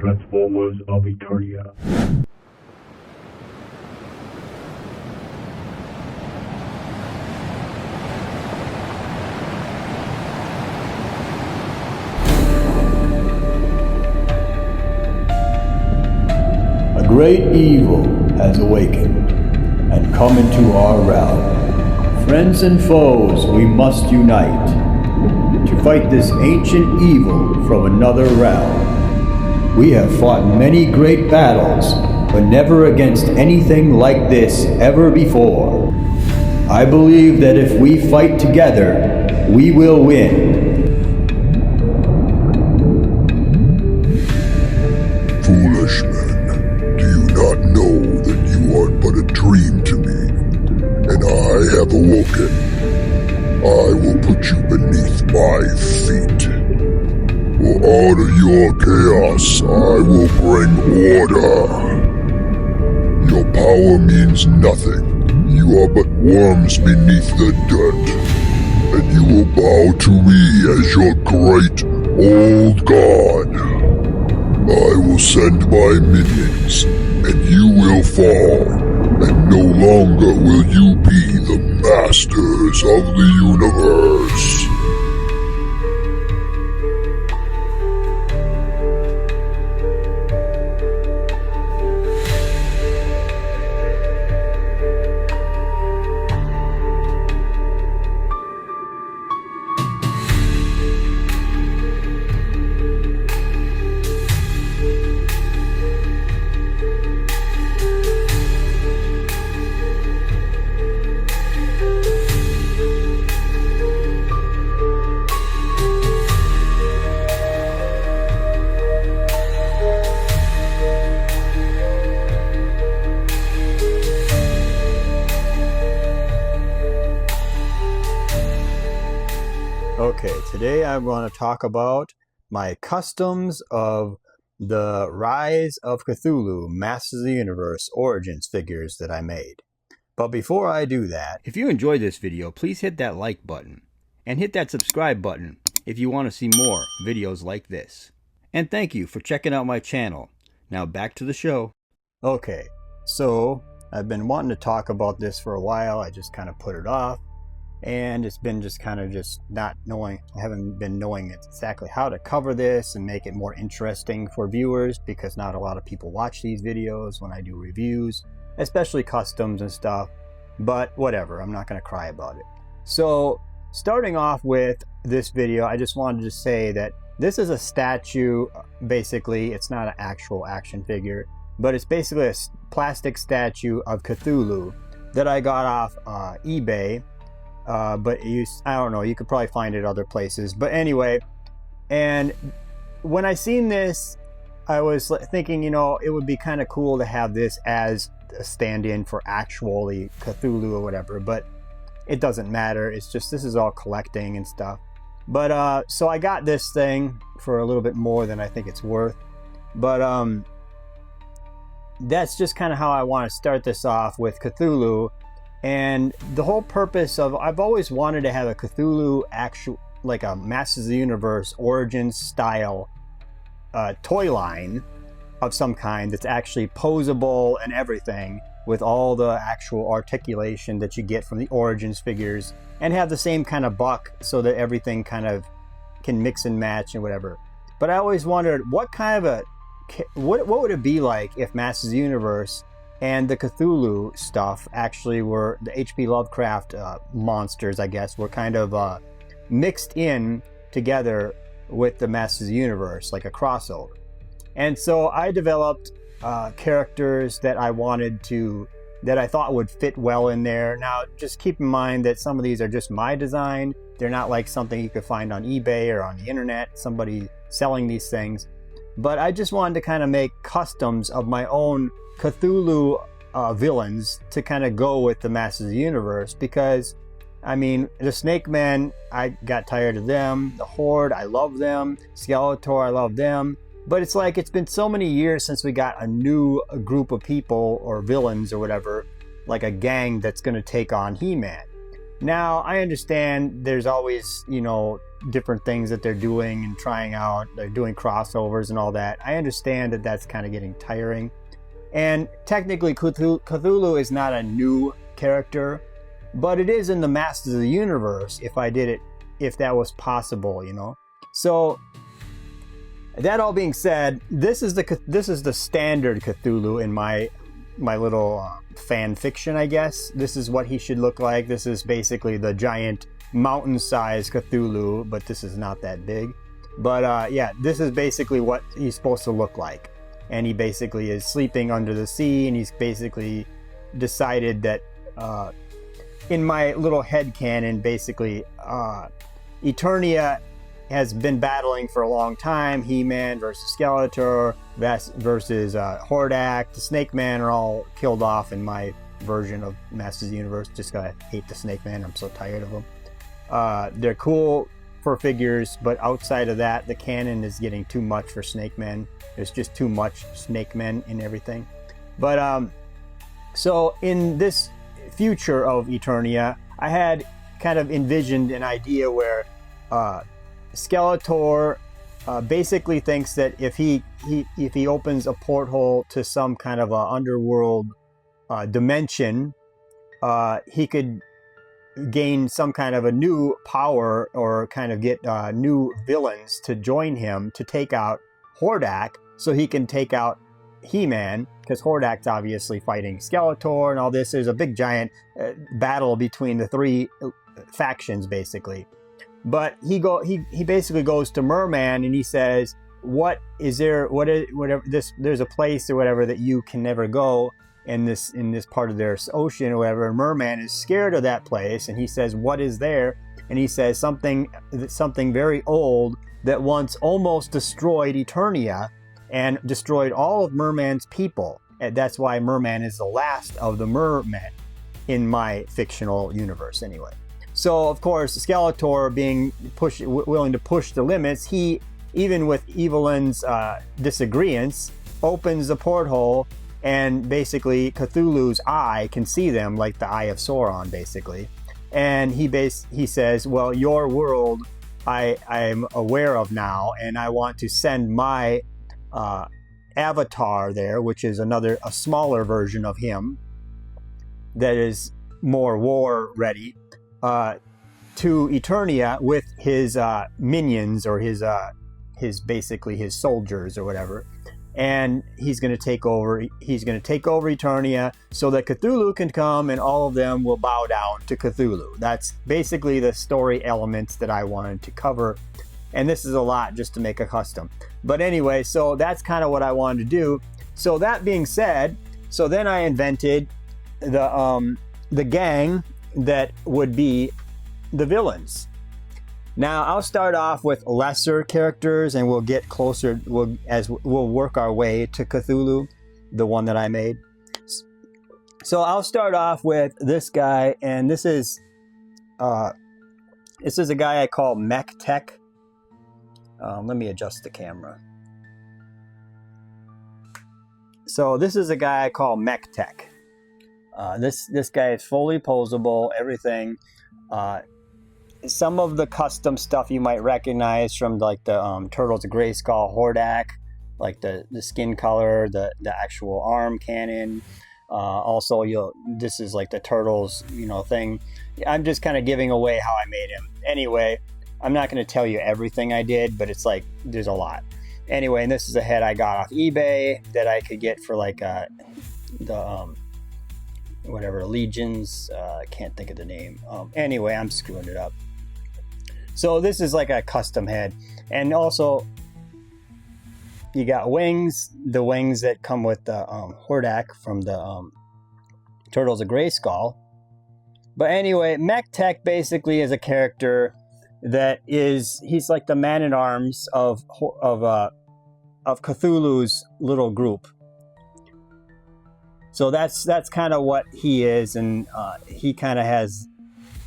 Transformers of Eternia. A great evil has awakened and come into our realm. Friends and foes, we must unite to fight this ancient evil from another realm. We have fought many great battles, but never against anything like this ever before. I believe that if we fight together, we will win. Foolish men, do you not know that you are but a dream to me, and I have awoken? I will put you beneath my feet. For out of your chaos, I will bring order. Your power means nothing. You are but worms beneath the dirt, and you will bow to me as your great old god. I will send my minions, and you will fall. And no longer will you be the masters of the universe. Okay, today I'm going to talk about my customs of the Rise of Cthulhu, Masters of the Universe Origins figures that I made. But before I do that, if you enjoyed this video, please hit that like button and hit that subscribe button if you want to see more videos like this. And thank you for checking out my channel. Now back to the show. Okay, so I've been wanting to talk about this for a while. I just kind of put it off. And it's been just kind of not knowing, I haven't been knowing exactly how to cover this and make it more interesting for viewers, because not a lot of people watch these videos when I do reviews, especially customs and stuff. But whatever, I'm not going to cry about it. So starting off with this video, I just wanted to say that this is a statue. Basically, it's not an actual action figure, but it's basically a plastic statue of Cthulhu that I got off eBay. But I don't know, you could probably find it other places. But anyway, and when I seen this, I was thinking, you know, it would be kind of cool to have this as a stand-in for actually Cthulhu or whatever, but it doesn't matter. It's just, this is all collecting and stuff. But so I got this thing for a little bit more than I think it's worth. But that's just kind of how I want to start this off with Cthulhu. And the whole purpose of, I've always wanted to have a Cthulhu actual, like a Masters of the Universe Origins style toy line of some kind that's actually posable and everything, with all the actual articulation that you get from the Origins figures, and have the same kind of buck so that everything kind of can mix and match and whatever. But I always wondered what kind of what would it be like if Masters of the Universe and the Cthulhu stuff actually were, the H.P. Lovecraft monsters, I guess, were kind of mixed in together with the Masters of the Universe, like a crossover. And so I developed characters that I thought would fit well in there. Now, just keep in mind that some of these are just my design. They're not like something you could find on eBay or on the internet, somebody selling these things. But I just wanted to kind of make customs of my own Cthulhu villains to kind of go with the Masters of the Universe, because I mean, the Snake Men, I got tired of them. The Horde, I love them. Skeletor, I love them. But it's like, it's been so many years since we got a new group of people or villains or whatever, like a gang that's going to take on He-Man. Now, I understand there's always, you know, different things that they're doing and trying out. They're doing crossovers and all that. I understand that that's kind of getting tiring. And technically, Cthulhu is not a new character, but it is in the Masters of the Universe if that was possible, you know. So, that all being said, this is the standard Cthulhu in my little fan fiction, I guess. This is what he should look like. This is basically the giant mountain-sized Cthulhu, but this is not that big. But yeah, this is basically what he's supposed to look like. And he basically is sleeping under the sea, and he's basically decided that, in my little headcanon, basically, Eternia has been battling for a long time. He-Man versus Skeletor versus Hordak. The Snake Man are all killed off in my version of Masters of the Universe. Just gotta hate the Snake Man. I'm so tired of them. They're cool for figures, but outside of that, the canon is getting too much for Snake Men. There's just too much Snake Men in everything. But so in this future of Eternia, I had kind of envisioned an idea where Skeletor basically thinks that if he opens a porthole to some kind of a underworld dimension, he could gain some kind of a new power or kind of get new villains to join him to take out Hordak, so he can take out He-Man, because Hordak's obviously fighting Skeletor and all this. There's a big giant battle between the three factions, basically. But he basically goes to Merman and he says, there's a place or whatever that you can never go in this part of their ocean or whatever. And Merman is scared of that place, and he says, what is there? And he says something very old that once almost destroyed Eternia and destroyed all of Merman's people. And that's why Merman is the last of the mermen in my fictional universe anyway. So, of course, Skeletor being willing to push the limits, he, even with Evelyn's disagreements, opens the porthole, and basically Cthulhu's eye can see them, like the Eye of Sauron, basically. And he says, well, your world I'm aware of now, and I want to send my avatar there, which is a smaller version of him that is more war ready, to Eternia with his minions, or his basically his soldiers or whatever, and he's going to take over Eternia so that Cthulhu can come and all of them will bow down to Cthulhu. That's basically the story elements that I wanted to cover, and this is a lot just to make a custom. But anyway, so that's kind of what I wanted to do. So that being said, so then I invented the gang that would be the villains. Now I'll start off with lesser characters, and we'll get closer. We'll work our way to Cthulhu, the one that I made. So I'll start off with this guy, and this is a guy I call Mechte. Let me adjust the camera. So this is a guy I call Mechte. This guy is fully posable, everything. Some of the custom stuff you might recognize from like the Turtles of Grayskull Hordak, like the skin color, the actual arm cannon. Also, this is like the Turtles, thing. I'm just kind of giving away how I made him. Anyway, I'm not going to tell you everything I did, but it's like there's a lot. Anyway, and this is a head I got off eBay that I could get for like whatever, Legions, I can't think of the name. Anyway, I'm screwing it up. So this is like a custom head. And also, you got wings, the wings that come with the Hordak from the Turtles of Grayskull. But anyway, Mechte basically is a character that he's like the man-at-arms of Cthulhu's little group. So that's kind of what he is, and he kind of has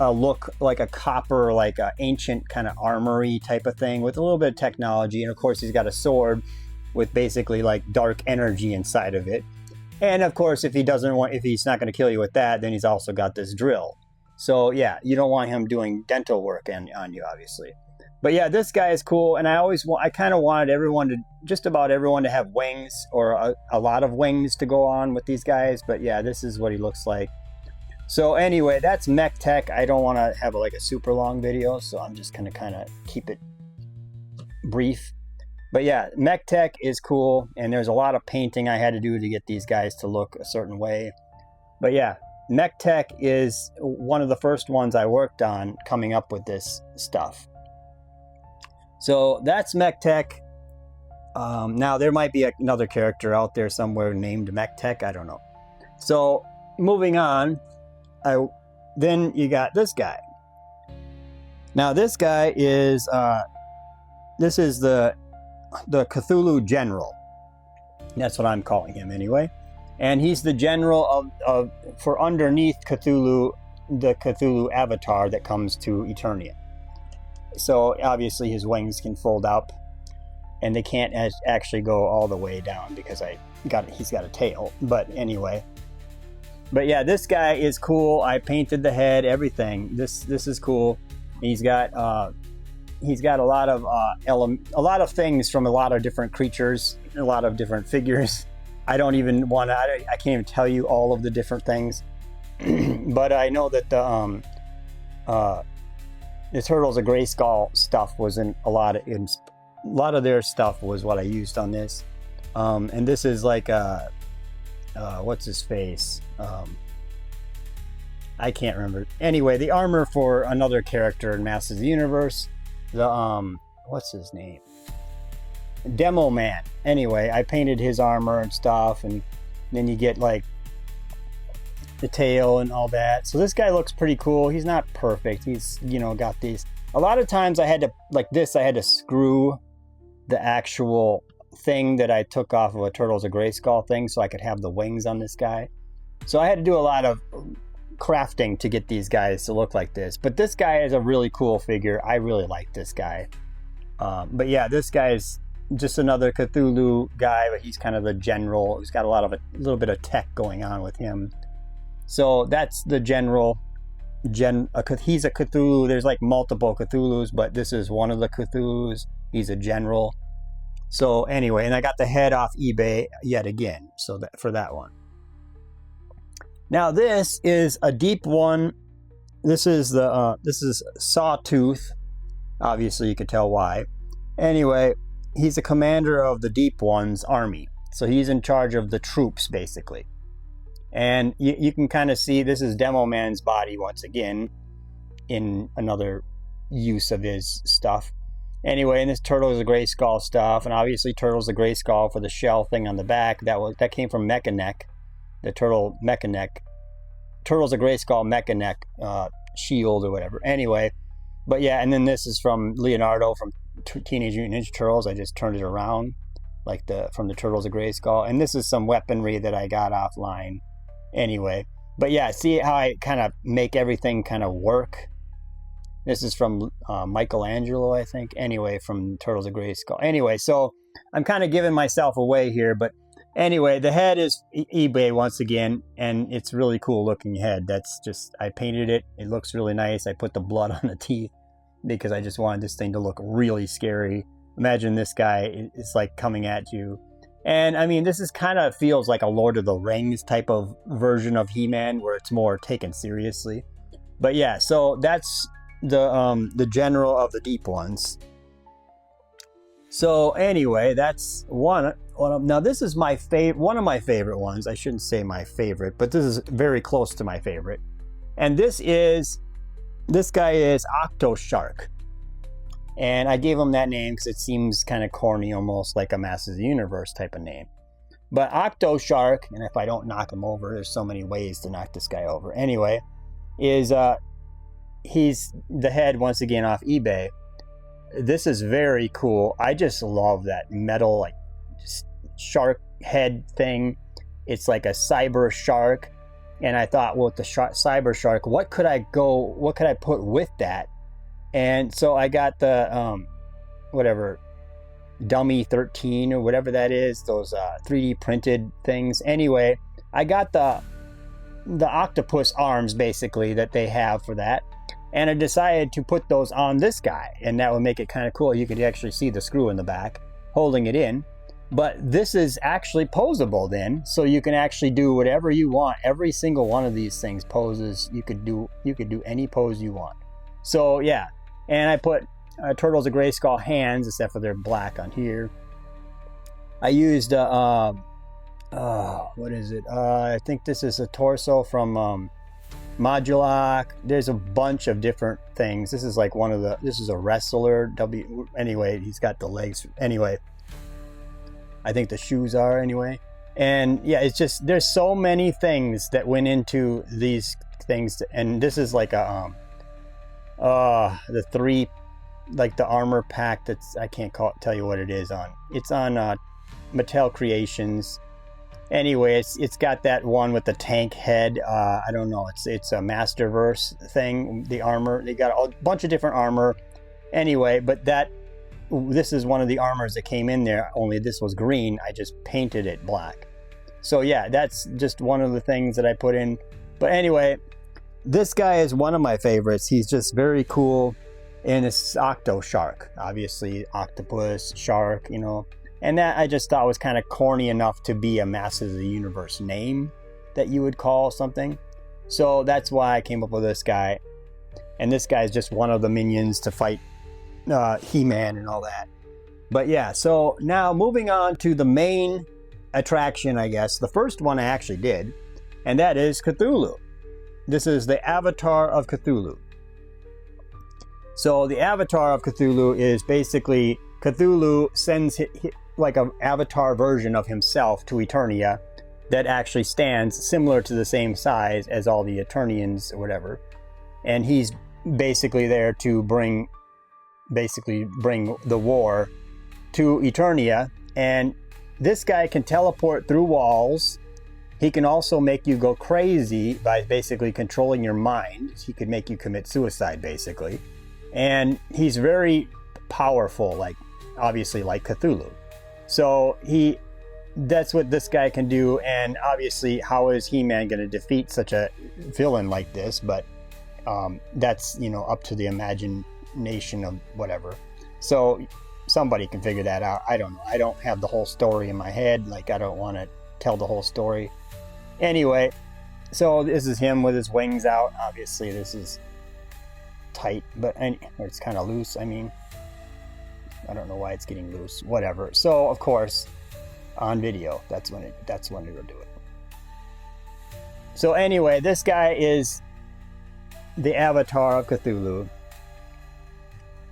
a look like a copper, like an ancient kind of armory type of thing with a little bit of technology, and of course he's got a sword with basically like dark energy inside of it. And of course, if he's not going to kill you with that, then he's also got this drill. So yeah, you don't want him doing dental work on you, obviously. But yeah, this guy is cool, and I kind of wanted just about everyone to have wings, or a lot of wings to go on with these guys. But yeah, this is what he looks like. So anyway, that's Mech Tech. I don't want to have like a super long video, so I'm just gonna kind of keep it brief. But yeah, Mech Tech is cool, and there's a lot of painting I had to do to get these guys to look a certain way. But yeah, Mech Tech is one of the first ones I worked on coming up with this stuff. So that's Mech Tech. Now there might be another character out there somewhere named Mech Tech. I don't know. So moving on, then you got this guy. Now this guy is this is the Cthulhu General. That's what I'm calling him anyway. And he's the general of for underneath Cthulhu, the Cthulhu avatar that comes to Eternia. So obviously his wings can fold up, and they can't actually go all the way down because he's got a tail. But anyway, but yeah, this guy is cool. I painted the head, everything. This is cool. He's got a lot of things from a lot of different creatures, a lot of different figures. I can't even tell you all of the different things, but I know that the Turtles of Grayskull stuff was in a lot of their stuff was what I used on this, and this is like what's his face? I can't remember. Anyway, the armor for another character in Masters of the Universe, the what's his name? Demo Man. Anyway, I painted his armor and stuff, and then you get like the tail and all that. So this guy looks pretty cool. He's not perfect. He's, got these. A lot of times I had to screw the actual thing that I took off of a Turtles of Grayskull thing so I could have the wings on this guy. So I had to do a lot of crafting to get these guys to look like this. But this guy is a really cool figure. I really like this guy. But yeah, this guy is just another Cthulhu guy, but he's kind of the general. He's got a little bit of tech going on with him. So that's the general. He's a Cthulhu. There's like multiple Cthulhus, but this is one of the Cthulhus. He's a general. So anyway, and I got the head off eBay yet again. So for that one. Now this is a deep one. This is Sawtooth. Obviously, you could tell why. Anyway, he's a commander of the Deep One's army. So he's in charge of the troops, basically. And you can kind of see this is Demo Man's body once again in another use of his stuff. Anyway, and this Turtles of Grayskull stuff, and obviously Turtles of Grayskull for the shell thing on the back. That came from Mechte, the Turtle Mechte, Turtles of Grayskull Mechte shield or whatever. Anyway, but yeah, and then this is from Leonardo from Teenage Mutant Ninja Turtles. I just turned it around from the Turtles of Grayskull, and this is some weaponry that I got offline. Anyway, but yeah, see how I kind of make everything kind of work. This is from Michelangelo, I think. Anyway, from Turtles of Grayskull. Anyway, so I'm kind of giving myself away here, but anyway, the head is eBay once again, and it's really cool looking head. That's just, I painted it. It looks really nice. I put the blood on the teeth because I just wanted this thing to look really scary. Imagine this guy is like coming at you. And I mean, this is kind of feels like a Lord of the Rings type of version of He-Man where it's more taken seriously. But yeah, so that's the general of the Deep Ones. So anyway, that's one of, now this is one of my favorite ones. I shouldn't say my favorite, but this is very close to my favorite. And this guy is Octoark. And I gave him that name because it seems kind of corny, almost like a Masters of the Universe type of name. But Octoark, and if I don't knock him over, there's so many ways to knock this guy over. Anyway, he's the head once again off eBay. This is very cool. I just love that metal, like shark head thing. It's like a cyber shark. And I thought, well, with the cyber shark, what could I put with that? And so I got the whatever Dummy 13 or whatever that is, those 3D printed things. Anyway, I got the the octopus arms basically that they have for that. And I decided to put those on this guy, and that would make it kind of cool. You could actually see the screw in the back holding it in. But this is actually posable then, so you can actually do whatever you want. Every single one of these things poses. You could do any pose you want. So yeah, and I put Turtles of Grayskull hands, except for they're black on here. I used what is it? I think this is a torso from Modulok. There's a bunch of different things. This is like this is a wrestler. Anyway, he's got the legs. Anyway, I think the shoes are anyway. And yeah, it's just, there's so many things that went into these things. And this is like the armor pack that's, I can't tell you what it is on. It's on Mattel Creations. Anyway, it's got that one with the tank head. I don't know. It's a Masterverse thing. The armor, they got a bunch of different armor. Anyway, but this is one of the armors that came in there. Only this was green. I just painted it black. So yeah, that's just one of the things that I put in. But anyway, this guy is one of my favorites. He's just very cool, and it's Octo Shark. Obviously, octopus, shark, you know. And that I just thought was kind of corny enough to be a Masters of the Universe name that you would call something. So that's why I came up with this guy. And this guy is just one of the minions to fight He-Man and all that. But yeah, so now moving on to the main attraction, I guess. The first one I actually did, and that is Cthulhu. This is the Avatar of Cthulhu. So the Avatar of Cthulhu is basically Cthulhu sends like an avatar version of himself to Eternia that actually stands similar to the same size as all the Eternians or whatever. And he's basically there to bring the war to Eternia. And this guy can teleport through walls. He can also make you go crazy by basically controlling your mind. He could make you commit suicide, basically. And he's very powerful, like obviously like Cthulhu. So that's what this guy can do. And obviously, how is He-Man going to defeat such a villain like this? But that's, you know, up to the imagination of whatever. So somebody can figure that out. I don't know. I don't have the whole story in my head. Like, I don't want to tell the whole story. Anyway, so this is him with his wings out. Obviously, this is tight, but it's kind of loose. I mean, I don't know why it's getting loose. Whatever. So, of course, on video, that's when it'll do it. So anyway, this guy is the Avatar of Cthulhu.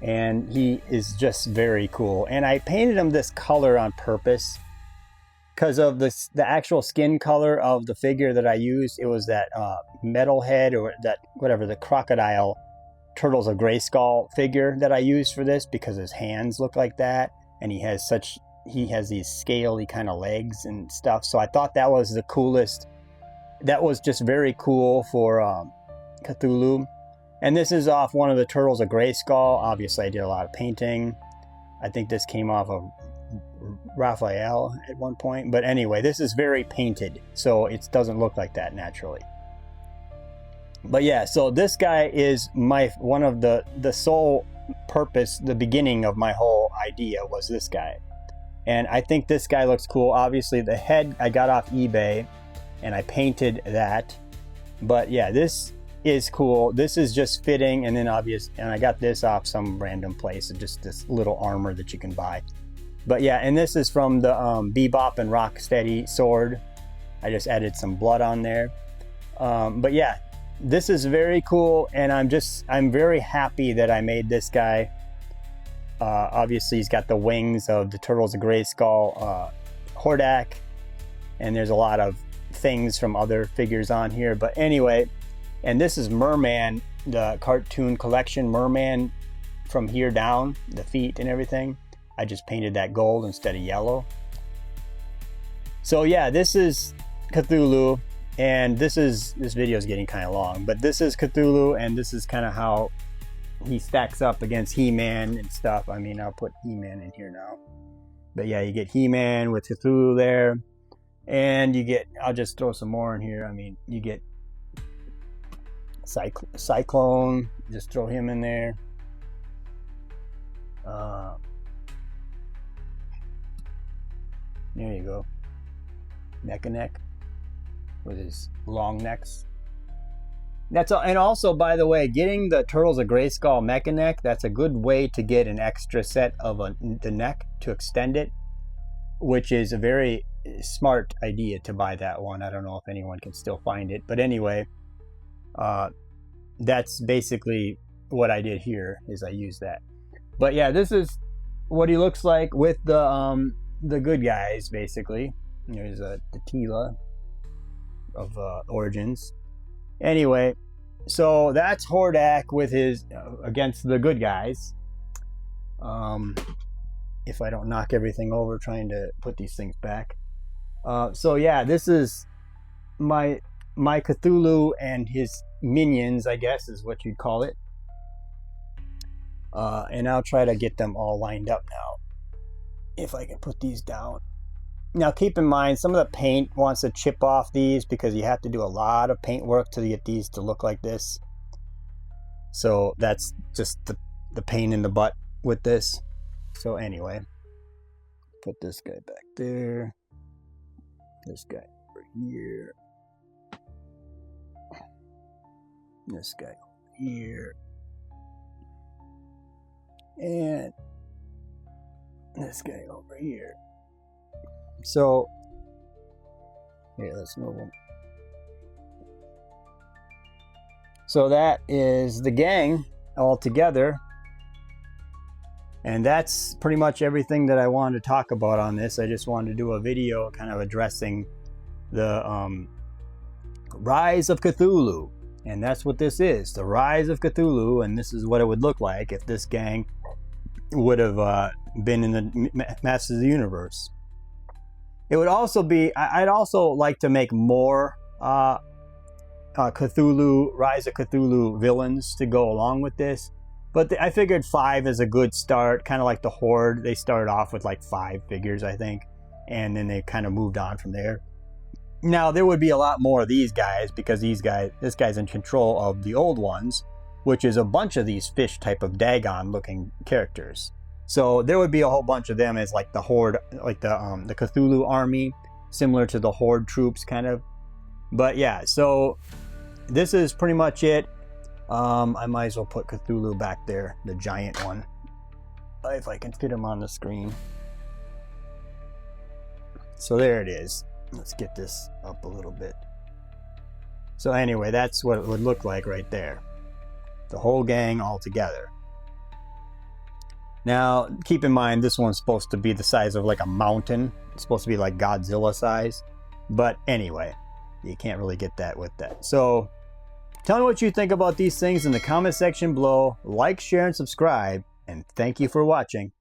And he is just very cool. And I painted him this color on purpose because of the actual skin color of the figure that I used. It was that metalhead, or that whatever, the crocodile Turtles of Grayskull figure that I used for this, because his hands look like that, and he has these scaly kind of legs and stuff. So I thought that was the coolest. That was just very cool for Cthulhu. And this is off one of the Turtles of Grayskull. Obviously, I did a lot of painting. I think this came off of Raphael at one point. But anyway, this is very painted, so it doesn't look like that naturally. But yeah, so this guy is one of the sole purpose, the beginning of my whole idea was this guy. And I think this guy looks cool. Obviously, the head I got off eBay, and I painted that. But yeah, this is cool. This is just fitting, and then and I got this off some random place, just this little armor that you can buy. But yeah, and this is from the Bebop and Rocksteady sword. I just added some blood on there. But yeah, this is very cool, and I'm very happy that I made this guy. Obviously, he's got the wings of the Turtles of Grayskull Hordak, and there's a lot of things from other figures on here. But anyway, and this is Merman, the cartoon collection Merman from here down, the feet and everything. I just painted that gold instead of yellow. So yeah, this is Cthulhu, and this video is getting kind of long, but this is Cthulhu, and this is kind of how he stacks up against He-Man and stuff. I mean, I'll put He-Man in here now. But yeah, you get He-Man with Cthulhu there, and you get, I'll just throw some more in here. I mean, you get Cyclone, just throw him in there. There you go. Mechte with his long necks. That's all. And also, by the way, getting the Turtles of Grayskull Mechte, that's a good way to get an extra set of the neck to extend it, which is a very smart idea to buy that one. I don't know if anyone can still find it, but anyway, that's basically what I did here. Is I used that. But yeah, this is what he looks like with the good guys. Basically, there's the Tila of Origins. Anyway, so that's Hordak with his against the good guys. If I don't knock everything over trying to put these things back. So yeah, this is my Cthulhu and his minions, I guess is what you'd call it. And I'll try to get them all lined up now. If I can put these down. Now keep in mind, some of the paint wants to chip off these because you have to do a lot of paint work to get these to look like this. So that's just the pain in the butt with this. So anyway, put this guy back there. This guy over here. This guy over here. And this guy over here. So, here, let's move them. So that is the gang all together. And that's pretty much everything that I wanted to talk about on this. I just wanted to do a video kind of addressing the Rise of Cthulhu. And that's what this is, the Rise of Cthulhu. And this is what it would look like if this gang would have been in the Masters of the Universe. It would also be, I'd also like to make more Cthulhu, Rise of Cthulhu villains to go along with this. But I figured 5 is a good start, kind of like the Horde. They started off with like 5 figures, I think. And then they kind of moved on from there. Now, there would be a lot more of these guys because this guy's in control of the old ones, which is a bunch of these fish type of Dagon looking characters. So there would be a whole bunch of them as like the Horde, like the Cthulhu army, similar to the Horde troops kind of. But yeah, so this is pretty much it. I might as well put Cthulhu back there, the giant one, if I can fit him on the screen. So there it is. Let's get this up a little bit. So anyway, that's what it would look like right there. The whole gang all together. Now, keep in mind, this one's supposed to be the size of like a mountain. It's supposed to be like Godzilla size. But anyway, you can't really get that with that. So, tell me what you think about these things in the comment section below. Like, share, and subscribe. And thank you for watching.